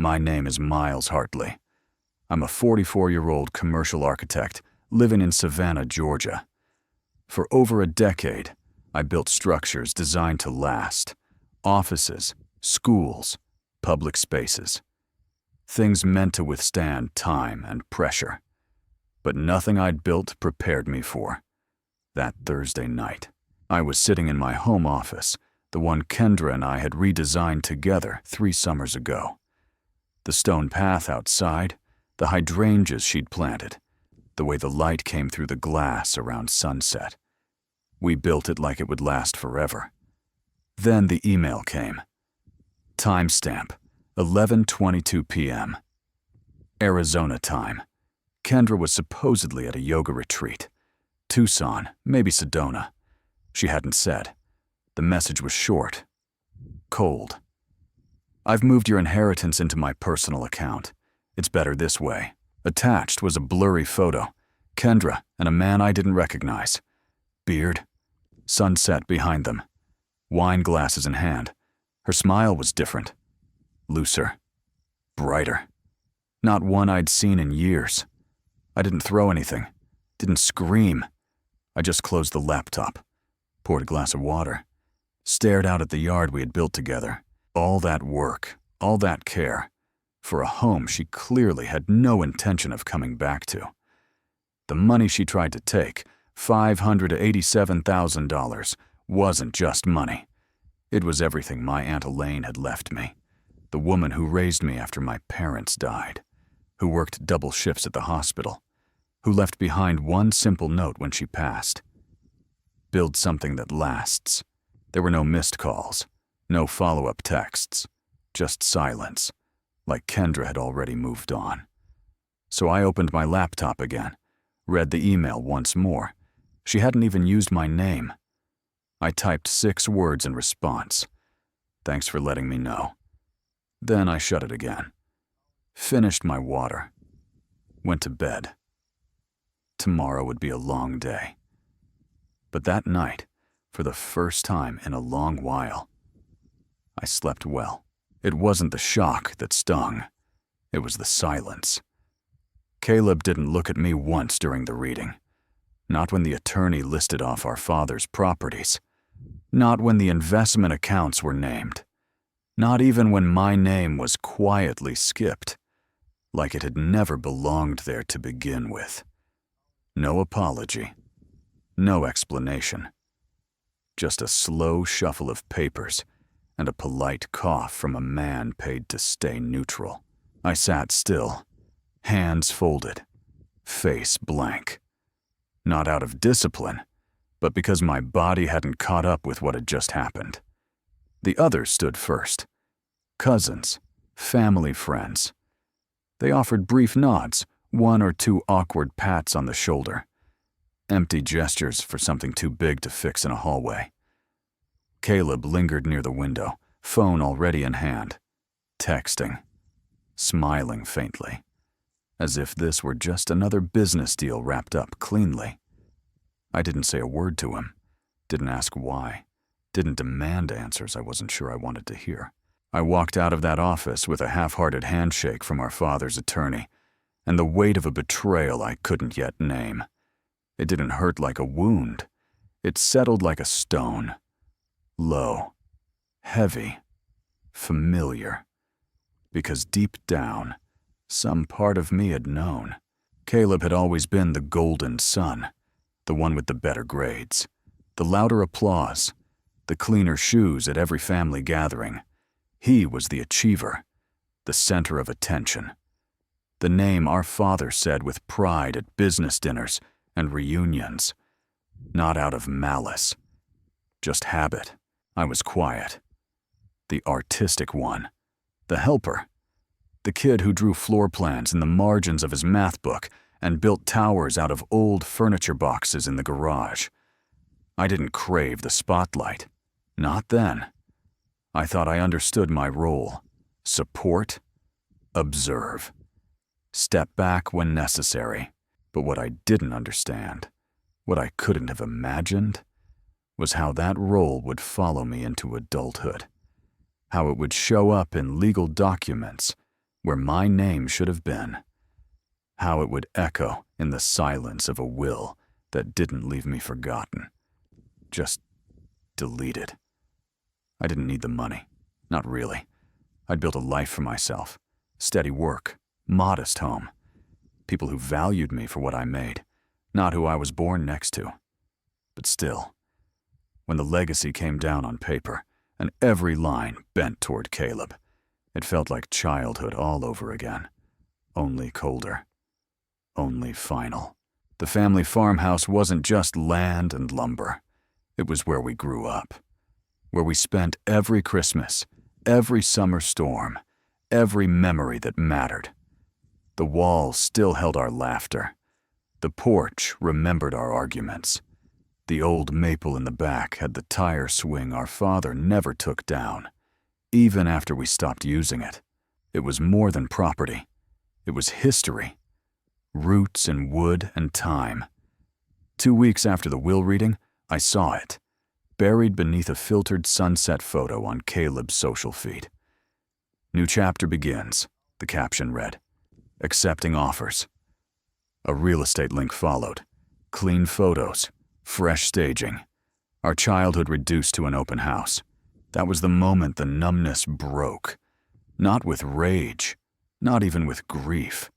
My name is Miles Hartley. I'm a 44-year-old commercial architect living in Savannah, Georgia. For over a decade, I built structures designed to last: offices, schools, public spaces. Things meant to withstand time and pressure. But nothing I'd built prepared me for that Thursday night. I was sitting in my home office, the one Kendra and I had redesigned together 3 summers ago. The stone path outside, the hydrangeas she'd planted, the way the light came through the glass around sunset. We built it like it would last forever. Then the email came. Timestamp, 11:22 p.m. Arizona time. Kendra was supposedly at a yoga retreat. Tucson, maybe Sedona. She hadn't said. The message was short. Cold. I've moved your inheritance into my personal account. It's better this way. Attached was a blurry photo. Kendra and a man I didn't recognize. Beard. Sunset behind them. Wine glasses in hand. Her smile was different. Looser. Brighter. Not one I'd seen in years. I didn't throw anything. Didn't scream. I just closed the laptop. Poured a glass of water. Stared out at the yard we had built together. All that work, all that care, for a home she clearly had no intention of coming back to. The money she tried to take, $587,000, wasn't just money. It was everything my Aunt Elaine had left me, the woman who raised me after my parents died, who worked double shifts at the hospital, who left behind one simple note when she passed. Build something that lasts. There were no missed calls, no follow-up texts, just silence, like Kendra had already moved on. So I opened my laptop again, read the email once more. She hadn't even used my name. I typed 6 words in response. Thanks for letting me know. Then I shut it again. Finished my water. Went to bed. Tomorrow would be a long day. But that night, for the first time in a long while, I slept well. It wasn't the shock that stung. It was the silence. Caleb didn't look at me once during the reading. Not when the attorney listed off our father's properties. Not when the investment accounts were named. Not even when my name was quietly skipped, like it had never belonged there to begin with. No apology. No explanation. Just a slow shuffle of papers and a polite cough from a man paid to stay neutral. I sat still, hands folded, face blank. Not out of discipline, but because my body hadn't caught up with what had just happened. The others stood first. Cousins, family friends. They offered brief nods, 1 or 2 awkward pats on the shoulder. Empty gestures for something too big to fix in a hallway. Caleb lingered near the window, phone already in hand, texting, smiling faintly, as if this were just another business deal wrapped up cleanly. I didn't say a word to him, didn't ask why, didn't demand answers I wasn't sure I wanted to hear. I walked out of that office with a half-hearted handshake from our father's attorney, and the weight of a betrayal I couldn't yet name. It didn't hurt like a wound. It settled like a stone. Low, heavy, familiar. Because deep down, some part of me had known. Caleb had always been the golden son, the one with the better grades, the louder applause, the cleaner shoes at every family gathering. He was the achiever, the center of attention. The name our father said with pride at business dinners and reunions, not out of malice, just habit. I was quiet. The artistic one, the helper, the kid who drew floor plans in the margins of his math book and built towers out of old furniture boxes in the garage. I didn't crave the spotlight. Not then. I thought I understood my role. Support, observe, step back when necessary. But what I didn't understand, what I couldn't have imagined, was how that role would follow me into adulthood. How it would show up in legal documents, where my name should have been. How it would echo in the silence of a will that didn't leave me forgotten. Just deleted. I didn't need the money. Not really. I'd built a life for myself. Steady work. Modest home. People who valued me for what I made, not who I was born next to. But still, when the legacy came down on paper and every line bent toward Caleb, it felt like childhood all over again. Only colder. Only final. The family farmhouse wasn't just land and lumber. It was where we grew up. Where we spent every Christmas, every summer storm, every memory that mattered. The walls still held our laughter. The porch remembered our arguments. The old maple in the back had the tire swing our father never took down, even after we stopped using it. It was more than property. It was history. Roots in wood and time. 2 weeks after the will reading, I saw it, buried beneath a filtered sunset photo on Caleb's social feed. "New chapter begins," the caption read. "Accepting offers." A real estate link followed. Clean photos, fresh staging. Our childhood reduced to an open house. That was the moment the numbness broke. Not with rage, not even with grief.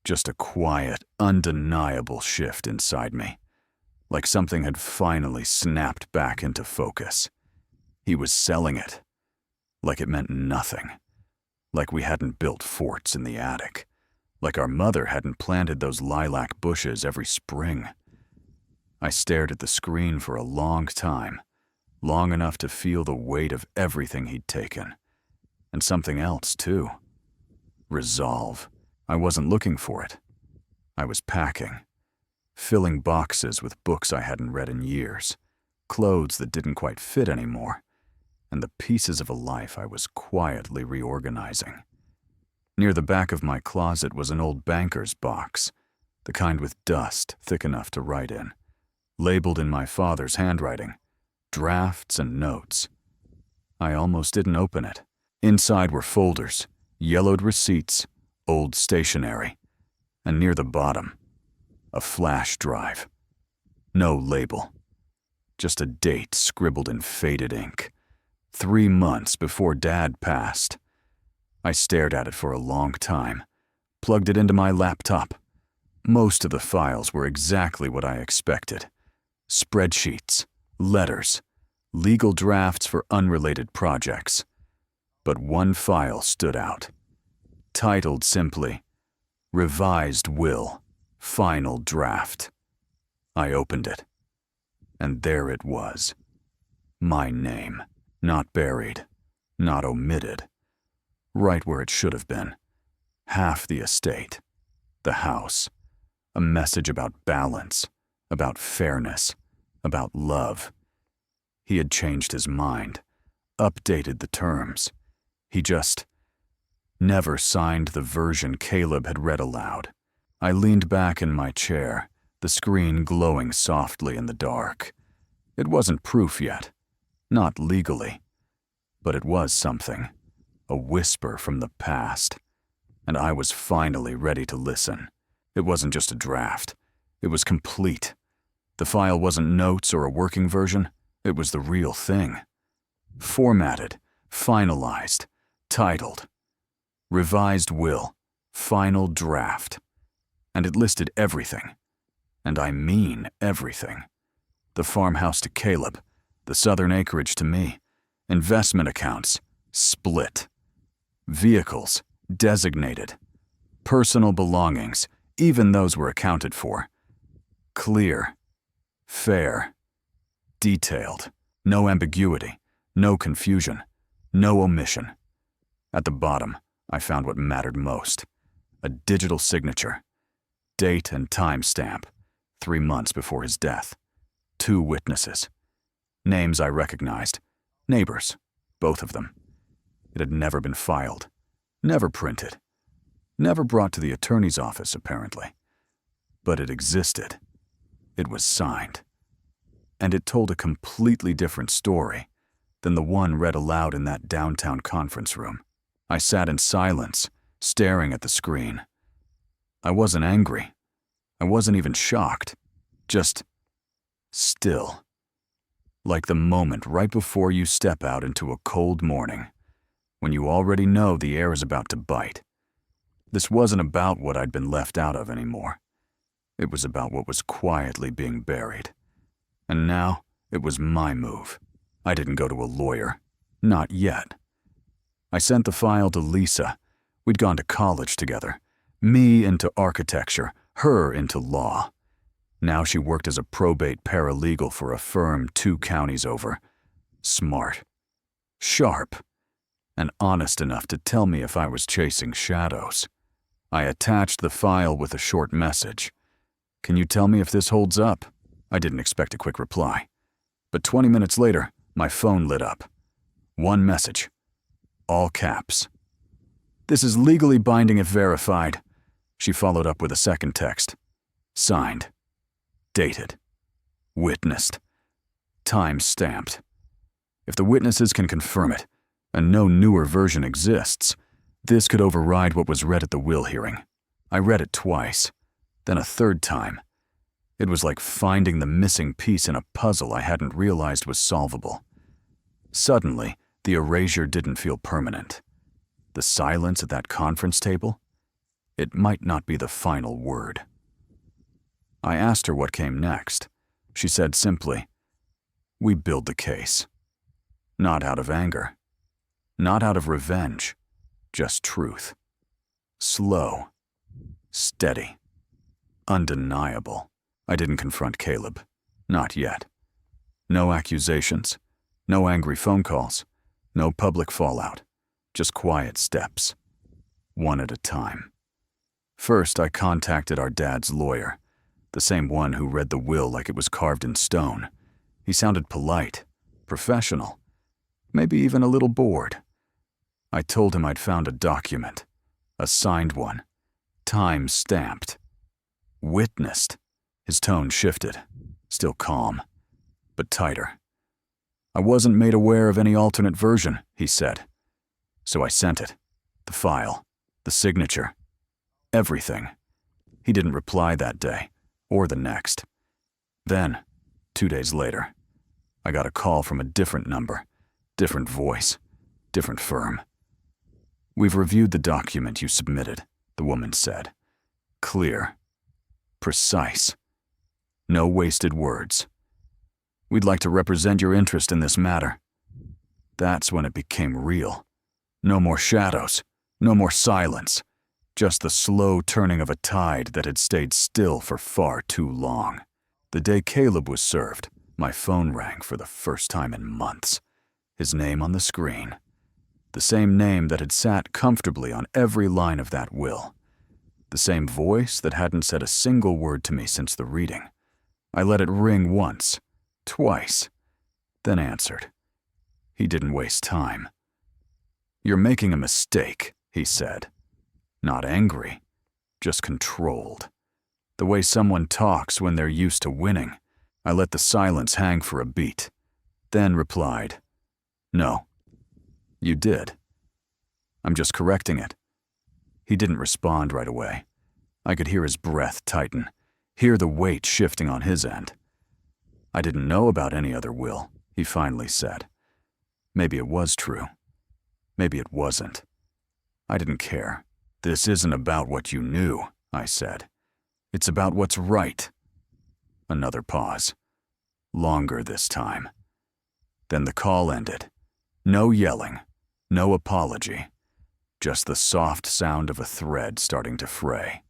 Just a quiet, undeniable shift inside me. Like something had finally snapped back into focus. He was selling it. Like it meant nothing. Like we hadn't built forts in the attic. Like our mother hadn't planted those lilac bushes every spring. I stared at the screen for a long time, long enough to feel the weight of everything he'd taken. And something else, too. Resolve. I wasn't looking for it. I was packing. Filling boxes with books I hadn't read in years, clothes that didn't quite fit anymore, and the pieces of a life I was quietly reorganizing. Near the back of my closet was an old banker's box, the kind with dust thick enough to write in, labeled in my father's handwriting, drafts and notes. I almost didn't open it. Inside were folders, yellowed receipts, old stationery, and near the bottom, a flash drive. No label, just a date scribbled in faded ink. 3 months before Dad passed. I stared at it for a long time, plugged it into my laptop. Most of the files were exactly what I expected. Spreadsheets, letters, legal drafts for unrelated projects. But one file stood out. Titled simply, "Revised Will, Final Draft." I opened it, and there it was. My name, not buried, not omitted. Right where it should have been. Half the estate, the house. A message about balance, about fairness, about love. He had changed his mind, updated the terms. He just never signed the version Caleb had read aloud. I leaned back in my chair, the screen glowing softly in the dark. It wasn't proof yet, not legally, but it was something, a whisper from the past, and I was finally ready to listen. It wasn't just a draft, it was complete. The file wasn't notes or a working version, it was the real thing. Formatted, finalized, titled, "Revised Will, Final Draft." And it listed everything. And I mean everything. The farmhouse to Caleb, the southern acreage to me, investment accounts, split. Vehicles, designated. Personal belongings, even those were accounted for. Clear, fair, detailed, no ambiguity, no confusion, no omission. At the bottom, I found what mattered most. A digital signature. Date and timestamp, 3 months before his death. 2 witnesses. Names I recognized. Neighbors, both of them. It had never been filed, never printed, never brought to the attorney's office, apparently. But it existed. It was signed. And it told a completely different story than the one read aloud in that downtown conference room. I sat in silence, staring at the screen. I wasn't angry. I wasn't even shocked. Just still. Like the moment right before you step out into a cold morning, when you already know the air is about to bite. This wasn't about what I'd been left out of anymore. It was about what was quietly being buried. And now, it was my move. I didn't go to a lawyer. Not yet. I sent the file to Lisa. We'd gone to college together. Me into architecture, her into law. Now she worked as a probate paralegal for a firm 2 counties over. Smart. Sharp. And honest enough to tell me if I was chasing shadows. I attached the file with a short message. "Can you tell me if this holds up?" I didn't expect a quick reply. But 20 minutes later, my phone lit up. One message. All caps. "This is legally binding if verified." She followed up with a second text. Signed. Dated. Witnessed. Time stamped. If the witnesses can confirm it, and no newer version exists, this could override what was read at the will hearing. I read it twice, then a third time. It was like finding the missing piece in a puzzle I hadn't realized was solvable. Suddenly, the erasure didn't feel permanent. The silence at that conference table? It might not be the final word. I asked her what came next. She said simply, "We build the case." Not out of anger. Not out of revenge. Just truth. Slow. Steady. Undeniable. I didn't confront Caleb. Not yet. No accusations. No angry phone calls. No public fallout. Just quiet steps. One at a time. First, I contacted our dad's lawyer. The same one who read the will like it was carved in stone. He sounded polite, professional, maybe even a little bored. I told him I'd found a document, a signed one, time-stamped, witnessed. His tone shifted, still calm, but tighter. "I wasn't made aware of any alternate version," he said. So I sent it, the file, the signature, everything. He didn't reply that day, or the next. Then, 2 days later, I got a call from a different number, different voice, different firm. "We've reviewed the document you submitted," the woman said. "Clear. Precise. No wasted words. We'd like to represent your interest in this matter." That's when it became real. No more shadows, no more silence, just the slow turning of a tide that had stayed still for far too long. The day Caleb was served, my phone rang for the first time in months. His name on the screen. The same name that had sat comfortably on every line of that will. The same voice that hadn't said a single word to me since the reading. I let it ring once, twice, then answered. He didn't waste time. "You're making a mistake," he said. Not angry, just controlled. The way someone talks when they're used to winning. I let the silence hang for a beat, then replied, "No, you did. I'm just correcting it." He didn't respond right away. I could hear his breath tighten, hear the weight shifting on his end. "I didn't know about any other will," he finally said. Maybe it was true. Maybe it wasn't. I didn't care. "This isn't about what you knew," I said. "It's about what's right." Another pause. Longer this time. Then the call ended. No yelling, no apology. Just the soft sound of a thread starting to fray.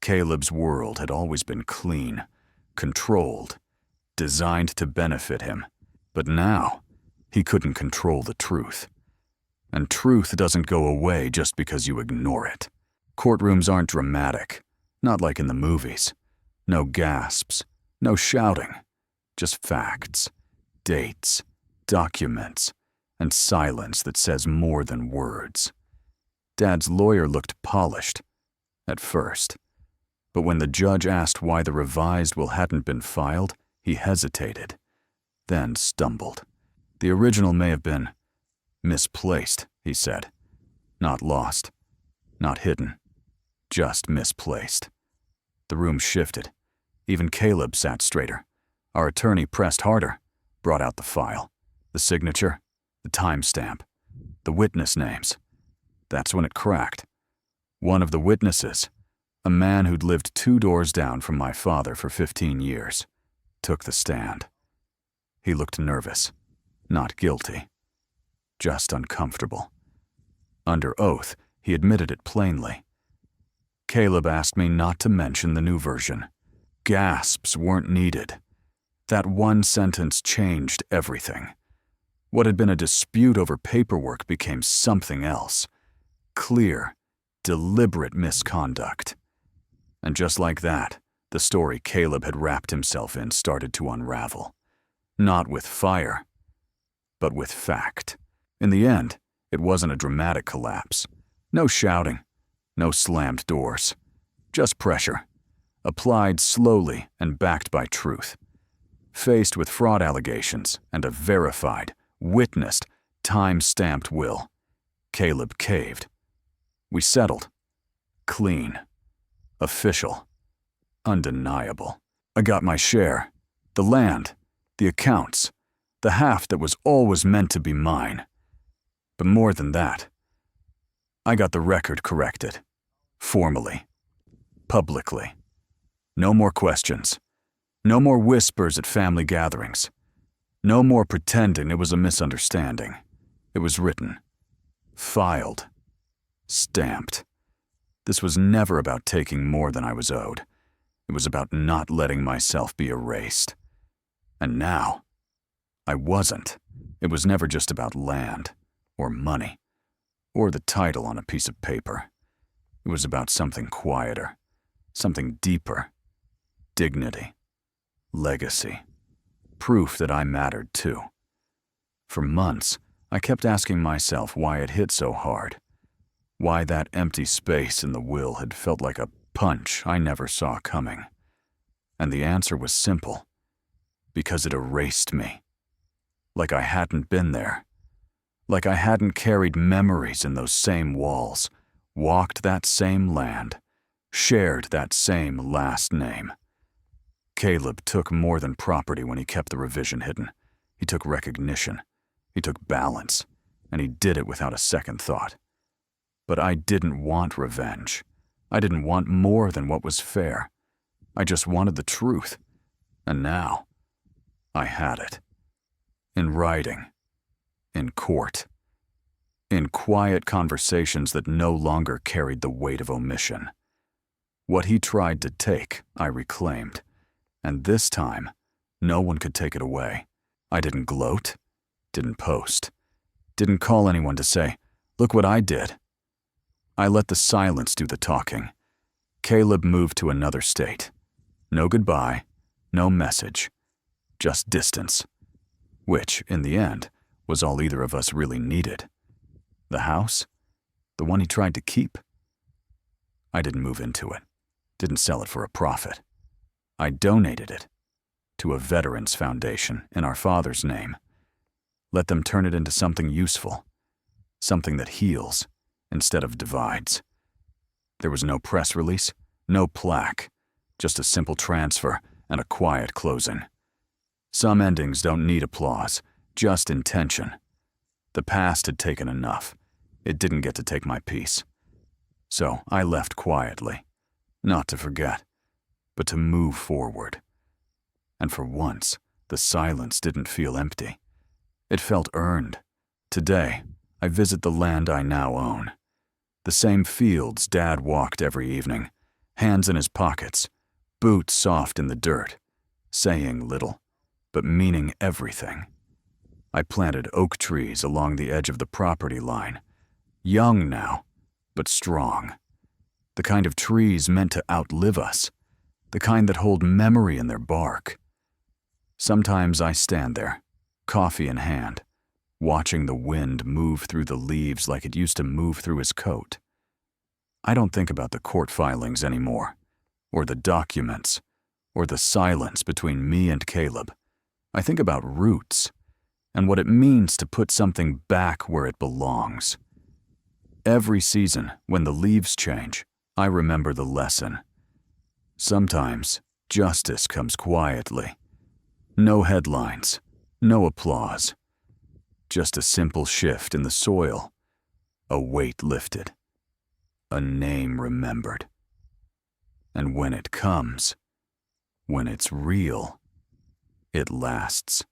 Caleb's world had always been clean, controlled, designed to benefit him. But now, he couldn't control the truth. And truth doesn't go away just because you ignore it. Courtrooms aren't dramatic, not like in the movies. No gasps, no shouting, just facts, dates, documents, and silence that says more than words. Dad's lawyer looked polished, at first. But when the judge asked why the revised will hadn't been filed, he hesitated, then stumbled. The original may have been misplaced, he said, not lost. Not hidden, just misplaced. The room shifted. Even Caleb sat straighter. Our attorney pressed harder, brought out the file, the signature, the timestamp, the witness names. That's when it cracked. One of the witnesses, a man who'd lived 2 doors down from my father for 15 years, took the stand. He looked nervous, not guilty, just uncomfortable. Under oath, he admitted it plainly. Caleb asked me not to mention the new version. Gasps weren't needed. That one sentence changed everything. What had been a dispute over paperwork became something else. Clear, deliberate misconduct. And just like that, the story Caleb had wrapped himself in started to unravel. Not with fire, but with fact. In the end, it wasn't a dramatic collapse. No shouting, no slammed doors. Just pressure, applied slowly and backed by truth. Faced with fraud allegations and a verified, witnessed, time-stamped will, Caleb caved. We settled. Clean. Official. Undeniable. I got my share. The land. The accounts. The half that was always meant to be mine. But more than that, I got the record corrected. Formally. Publicly. No more questions. No more whispers at family gatherings. No more pretending it was a misunderstanding. It was written. Filed. Stamped. This was never about taking more than I was owed. It was about not letting myself be erased. And now, I wasn't. It was never just about land, or money, or the title on a piece of paper. It was about something quieter, something deeper. Dignity. Legacy. Proof that I mattered too. For months, I kept asking myself why it hit so hard. Why that empty space in the will had felt like a punch I never saw coming. And the answer was simple. Because it erased me. Like I hadn't been there. Like I hadn't carried memories in those same walls, walked that same land, shared that same last name. Caleb took more than property when he kept the revision hidden. He took recognition. He took balance. And he did it without a second thought. But I didn't want revenge. I didn't want more than what was fair. I just wanted the truth. And now, I had it. In writing. In court. In quiet conversations that no longer carried the weight of omission. What he tried to take, I reclaimed. And this time, no one could take it away. I didn't gloat, didn't post, didn't call anyone to say, "Look what I did." I let the silence do the talking. Caleb moved to another state. No goodbye, no message, just distance. Which, in the end, was all either of us really needed. The house? The one he tried to keep? I didn't move into it, didn't sell it for a profit. I donated it to a veterans foundation in our father's name. Let them turn it into something useful, something that heals instead of divides. There was no press release, no plaque, just a simple transfer and a quiet closing. Some endings don't need applause, just intention. The past had taken enough. It didn't get to take my peace. So I left quietly, not to forget, but to move forward. And for once, the silence didn't feel empty. It felt earned. Today, I visit the land I now own. The same fields Dad walked every evening, hands in his pockets, boots soft in the dirt, saying little, but meaning everything. I planted oak trees along the edge of the property line, young now, but strong. The kind of trees meant to outlive us. The kind that hold memory in their bark. Sometimes I stand there, coffee in hand, watching the wind move through the leaves like it used to move through his coat. I don't think about the court filings anymore, or the documents, or the silence between me and Caleb. I think about roots, and what it means to put something back where it belongs. Every season, when the leaves change, I remember the lesson. Sometimes, justice comes quietly. No headlines, no applause. Just a simple shift in the soil, a weight lifted, a name remembered. And when it comes, when it's real, it lasts.